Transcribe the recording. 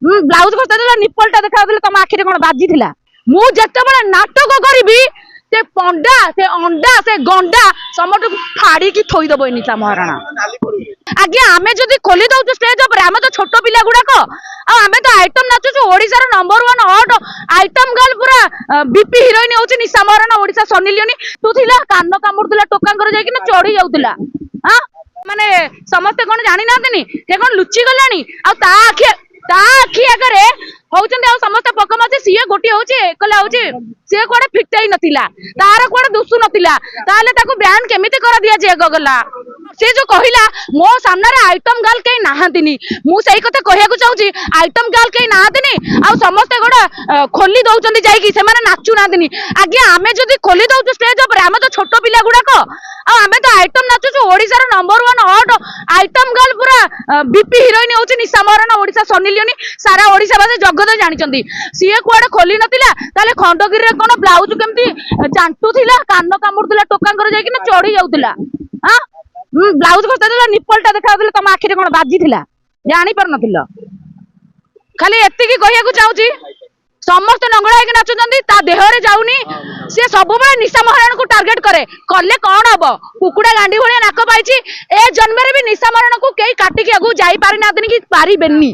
Blouse खोसा निपलटा देखा तुम आखिरे कौन बाजी थिला मु जेते नाटक करी से पंडा से अंडा से गंडा समट फाड़ी की थोई दब निशा महाराणा आज्ञा आमे जदि खोली दउ स्टेज पर आमे तो छोट पिला गुड़ाक आमे तो आइटम नाचुचु ओडिसा रो नंबर 1 हॉट आइटम गर्ल पूरा बीपी हीरोइन होची निशा महाराणा ओडिसा सनी लियोनी तू थिला कान कामुडुला टोकांकर जाई कि चढ़ी जाउतिला हां माने समस्त कोन जानि नातनी के कोन लुचि गलानी आ ता आखि आगरे होउचंदे आ समस्त पकमासी सीए गोटी होउची एकला होउची से कोडे फिटाई नथिला तार कोडे दुसु नथिला ताले ताको बैन केमिति कर दिया जे गगला से जो कहिला मो सामने रे आइटम गर्ल के नाहंतिनी मु सही कथा कहिया को चाहूची आइटम गर्ल के नाहंतिनी आ समस्त गोडा खोली दउचंदी जाई कि से माने नाचु नाहंतिनी आज्ञा आमे जदी खोली दउ स्टेज पर आमे तो छोट पिला गुड़ाक आमे तो आइटम नाचुचु ओडिसा रो नंबर 1 हॉट आइटम गर्ल पूरा बीपी हीरोइन होची निशा महाराणा ओडिसा सनी लियोनी सारा ओडिसा बासी जगत जानिचंदी सीए कुआडे खोली नथिला ताले खंडगिरी रे कोन ब्लाउज केमती जांटू थिला कान कामुडुला टोकांकर जाई कि चढ़ी जाउतिला हां ब्लाउज खोसा निपलटा देखा तुम आखिरे कौन बाजी थिला जानी पार नथिल खाली एतिकी कहिया को चाहूची समस्त नंगड़ा है नाचुचंदी ता देहरे जाउनी से सब बळे निशा महाराणा को टार्गेट करे कले कौन हबो कुकुड़ा गांडी भलिया नाक पाइची ए जन्म रे भी निशा महाराणा को केई काटी के आगु जाई पारि नादनी कि पारि बेनी।